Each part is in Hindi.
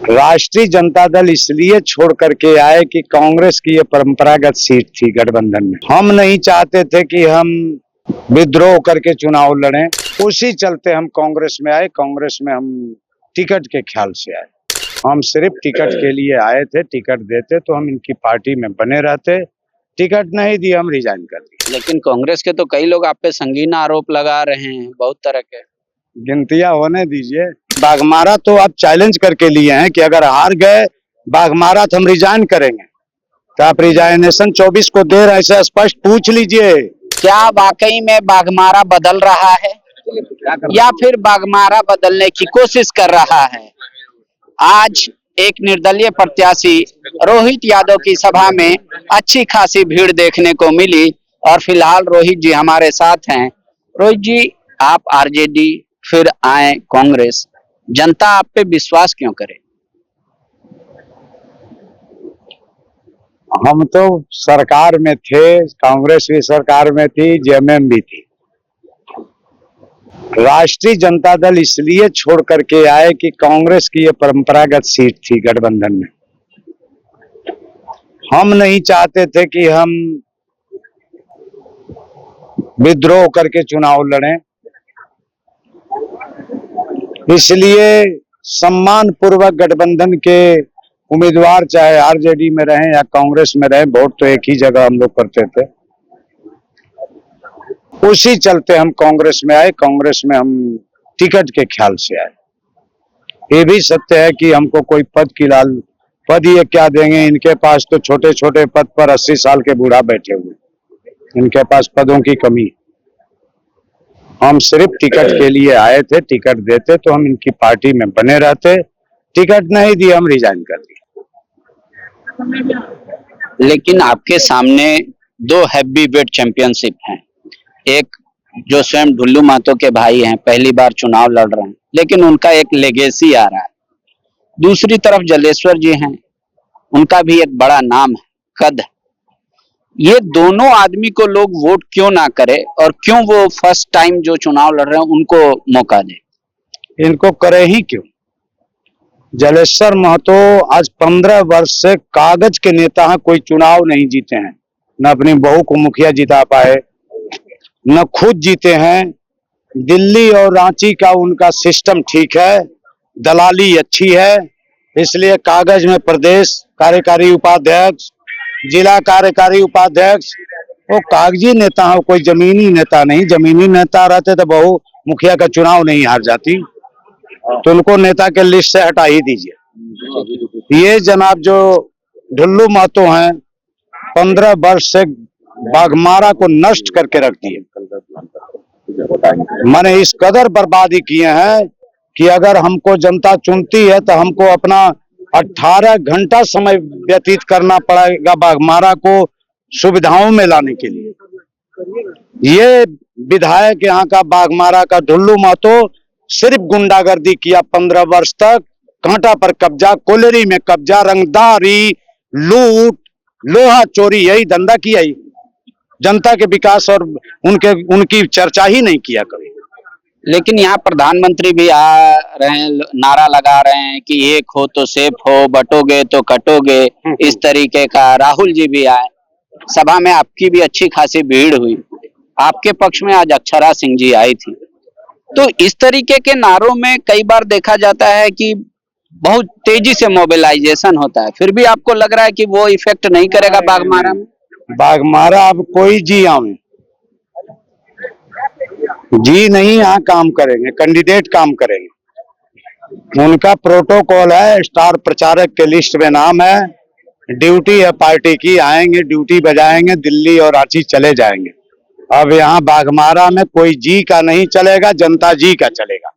राष्ट्रीय जनता दल इसलिए छोड़ करके आए कि कांग्रेस की ये परंपरागत सीट थी गठबंधन में। हम नहीं चाहते थे कि हम विद्रोह करके चुनाव लड़ें, उसी चलते हम कांग्रेस में आए। कांग्रेस में हम टिकट के ख्याल से आए। हम सिर्फ टिकट के लिए आए थे। टिकट देते तो हम इनकी पार्टी में बने रहते, टिकट नहीं दिया हम रिजाइन कर दिए। लेकिन कांग्रेस के तो कई लोग आप पे संगीन आरोप लगा रहे हैं, बहुत तरह के। गिनतियां होने दीजिए। बाघमारा तो आप चैलेंज करके लिए हैं कि अगर हार गए बाघमारा तो हम रिजाइन करेंगे, तो आप रिजाइनेशन 24 को दे रहे हैं, ऐसे स्पष्ट पूछ लीजिए। क्या वाकई में बाघमारा बदल रहा है या फिर बाघमारा बदलने की कोशिश कर रहा है? आज एक निर्दलीय प्रत्याशी रोहित यादव की सभा में अच्छी खासी भीड़ देखने को मिली और फिलहाल रोहित जी हमारे साथ हैं। रोहित जी, आप आरजेडी फिर आए कांग्रेस, जनता आप पे विश्वास क्यों करे? हम तो सरकार में थे, कांग्रेस भी सरकार में थी, जेएमएम भी थी। राष्ट्रीय जनता दल इसलिए छोड़ करके आए कि कांग्रेस की ये परंपरागत सीट थी गठबंधन में। हम नहीं चाहते थे कि हम विद्रोह करके चुनाव लड़ें, इसलिए सम्मान पूर्वक गठबंधन के उम्मीदवार चाहे आरजेडी में रहे या कांग्रेस में रहे, वोट तो एक ही जगह हम लोग करते थे। उसी चलते हम कांग्रेस में आए। कांग्रेस में हम टिकट के ख्याल से आए। ये भी सत्य है कि हमको कोई पद ये क्या देंगे, इनके पास तो छोटे छोटे पद पर 80 साल के बूढ़ा बैठे हुए, इनके पास पदों की कमी। हम सिर्फ टिकट के लिए आए थे। टिकट देते तो हम इनकी पार्टी में बने रहते, टिकट नहीं दिया हम रिजाइन कर दिए। लेकिन आपके सामने दो हैवी वेट चैंपियनशिप हैं। एक जो स्वयं ढुल्लू महतो के भाई हैं, पहली बार चुनाव लड़ रहे हैं, लेकिन उनका एक लेगेसी आ रहा है। दूसरी तरफ जलेश्वर जी हैं, उनका भी एक बड़ा नाम है, कद। ये दोनों आदमी को लोग वोट क्यों ना करे और क्यों वो फर्स्ट टाइम जो चुनाव लड़ रहे हैं उनको मौका दे? इनको करे ही क्यों? जलेश्वर महतो आज 15 वर्ष से कागज के नेता हैं, कोई चुनाव नहीं जीते हैं, न अपनी बहू को मुखिया जिता पाए, न खुद जीते हैं। दिल्ली और रांची का उनका सिस्टम ठीक है, दलाली अच्छी है, इसलिए कागज में प्रदेश कार्यकारी उपाध्यक्ष, जिला कार्यकारी उपाध्यक्ष, वो कागजी नेता है, कोई जमीनी नेता नहीं। जमीनी नेता रहते तो बहू मुखिया का चुनाव नहीं हार जाती, तो उनको नेता के लिस्ट से हटा ही दीजिए। ये जनाब जो ढुल्लू महतो हैं, 15 वर्ष से बाघमारा को नष्ट करके रख दिए। मैंने इस कदर बर्बादी किए हैं कि अगर हमको जनता चुनती है तो हमको अपना 18 घंटा समय व्यतीत करना पड़ेगा बाघमारा को सुविधाओं में लाने के लिए। ये विधायक यहाँ का बाघमारा का ढुल्लू महतो सिर्फ गुंडागर्दी किया 15 वर्ष तक। कांटा पर कब्जा, कोलेरी में कब्जा, रंगदारी, लूट, लोहा चोरी, यही धंधा किया ही। जनता के विकास और उनकी चर्चा ही नहीं किया कभी। लेकिन यहाँ प्रधानमंत्री भी आ रहे हैं, नारा लगा रहे हैं कि एक हो तो सेफ हो, बटोगे तो कटोगे, इस तरीके का। राहुल जी भी आए, सभा में आपकी भी अच्छी खासी भीड़ हुई। आपके पक्ष में आज अक्षरा सिंह जी आई थी। तो इस तरीके के नारों में कई बार देखा जाता है कि बहुत तेजी से मोबिलाइजेशन होता है, फिर भी आपको लग रहा है कि वो इफेक्ट नहीं करेगा बाघमारा में? बाघमारा अब कोई जी आवे जी नहीं, यहाँ काम करेंगे, कैंडिडेट काम करेंगे। उनका प्रोटोकॉल है, स्टार प्रचारक के लिस्ट में नाम है, ड्यूटी है पार्टी की, आएंगे ड्यूटी बजाएंगे, दिल्ली और रांची चले जाएंगे। अब यहाँ बाघमारा में कोई जी का नहीं चलेगा, जनता जी का चलेगा।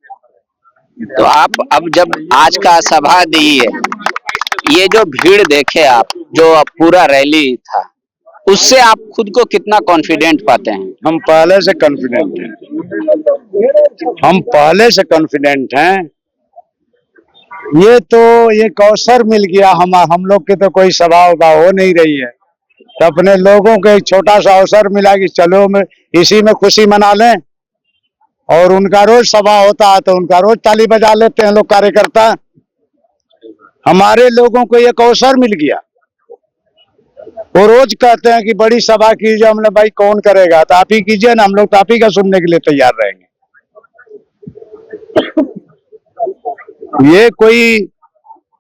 तो आप अब जब आज का सभा दी है, ये जो भीड़ देखे आप, जो पूरा रैली था, उससे आप खुद को कितना कॉन्फिडेंट पाते हैं? हम पहले से कॉन्फिडेंट हैं। हम पहले से कॉन्फिडेंट हैं। ये तो एक अवसर मिल गया, हम लोग की तो कोई सभा हो नहीं रही है, तो अपने लोगों को एक छोटा सा अवसर मिला कि चलो इसी में खुशी मना लें। और उनका रोज सभा होता है तो उनका रोज ताली बजा लेते हैं लोग कार्यकर्ता। हमारे लोगों को एक अवसर मिल गया। वो रोज कहते हैं कि बड़ी सभा कीजिए, हमने भाई कौन करेगा, तो आप ही कीजिए ना, हम लोग तो आप ही का सुनने के लिए तैयार रहेंगे। ये कोई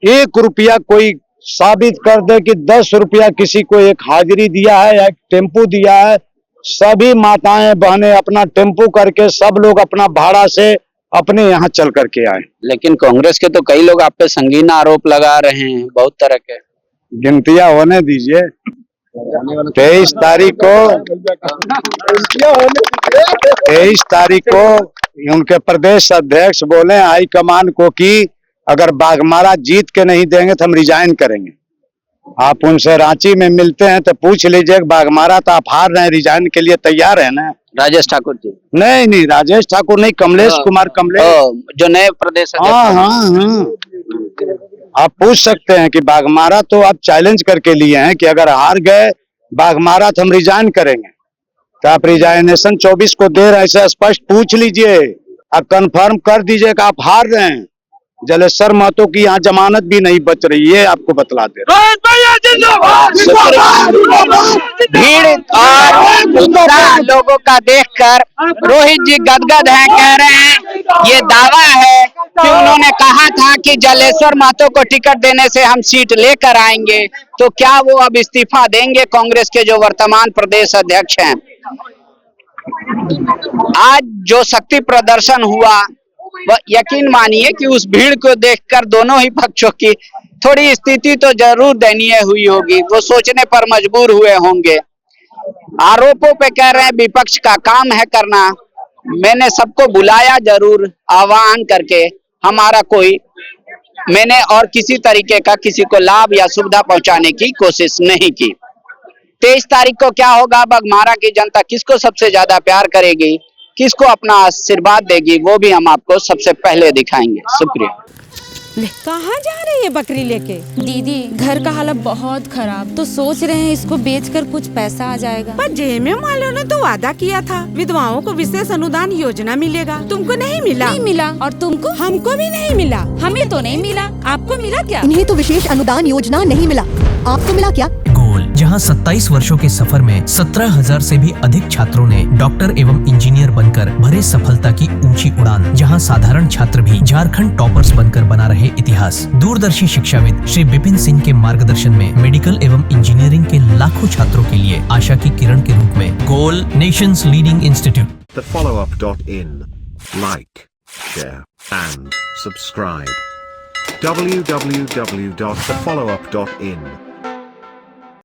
1 रुपया कोई साबित कर दे कि 10 रुपया किसी को एक हाजिरी दिया है या एक टेम्पू दिया है, सभी माताएं बहनें अपना टेम्पू करके सब लोग अपना भाड़ा से अपने यहाँ चल करके आए। लेकिन कांग्रेस के तो कई लोग आप पे संगीन आरोप लगा रहे हैं, बहुत तरह के। गिनतियां होने दीजिए। 23 तारीख को उनके प्रदेश अध्यक्ष बोले हाईकमान को कि अगर बाघमारा जीत के नहीं देंगे तो हम रिजाइन करेंगे। आप उनसे रांची में मिलते हैं तो पूछ लीजिए बाघमारा तो आप हार रहे हैं, रिजाइन के लिए तैयार है ना? राजेश ठाकुर जी? नहीं, राजेश ठाकुर नहीं, कमलेश कुमार कमलेश, जो नए प्रदेश अध्यक्ष। हाँ। आप पूछ सकते हैं कि बाघमारा तो आप चैलेंज करके लिए हैं कि अगर हार गए बाघमारा तो हम रिजाइन करेंगे, तो आप रिजाइनेशन 24 को दे रहे हैं, ऐसे स्पष्ट पूछ लीजिए, आप कंफर्म कर दीजिए कि आप हार रहे हैं। जलेश्वर महतो की यहाँ जमानत भी नहीं बच रही है, आपको बतला दे रहे हैं। भीड़ और उत्साह लोगों का देखकर रोहित जी गदगद हैं, कह रहे हैं ये दावा है कि उन्होंने कहा था कि जलेश्वर महतो को टिकट देने से हम सीट लेकर आएंगे, तो क्या वो अब इस्तीफा देंगे कांग्रेस के जो वर्तमान प्रदेश अध्यक्ष हैं? आज जो शक्ति प्रदर्शन हुआ, वह यकीन मानिए कि उस भीड़ को देखकर दोनों ही पक्षों की थोड़ी स्थिति तो जरूर दयनीय हुई होगी, वो सोचने पर मजबूर हुए होंगे। आरोपों पे कह रहे हैं विपक्ष का काम है करना, मैंने सबको बुलाया जरूर आह्वान करके, हमारा कोई मैंने और किसी तरीके का किसी को लाभ या सुविधा पहुंचाने की कोशिश नहीं की। 23 तारीख को क्या होगा, बाघमारा की जनता किसको सबसे ज्यादा प्यार करेगी, किसको अपना आशीर्वाद देगी, वो भी हम आपको सबसे पहले दिखाएंगे। शुक्रिया। कहाँ जा रही है बकरी लेके? दीदी घर का हालत बहुत खराब, तो सोच रहे हैं इसको बेचकर कुछ पैसा आ जाएगा। पर जेएमएम वालों ने तो वादा किया था विधवाओं को विशेष अनुदान योजना मिलेगा, तुमको नहीं मिला? नहीं मिला। और तुमको? हमको भी नहीं मिला। हमें तो नहीं मिला, आपको मिला क्या? इन्हें तो विशेष अनुदान योजना नहीं मिला, आपको मिला क्या? गोल, जहां 27 वर्षों के सफर में 17,000 से भी अधिक छात्रों ने डॉक्टर एवं इंजीनियर बनकर भरे सफलता की ऊंची उड़ान, जहां साधारण छात्र भी झारखंड टॉपर्स बनकर बना रहे इतिहास। दूरदर्शी शिक्षाविद श्री विपिन सिंह के मार्गदर्शन में मेडिकल एवं इंजीनियरिंग के लाखों छात्रों के लिए आशा की किरण के रूप में goal, nations leading institute. TheFollowUp.in. Like, share and subscribe. www.thefollowup.in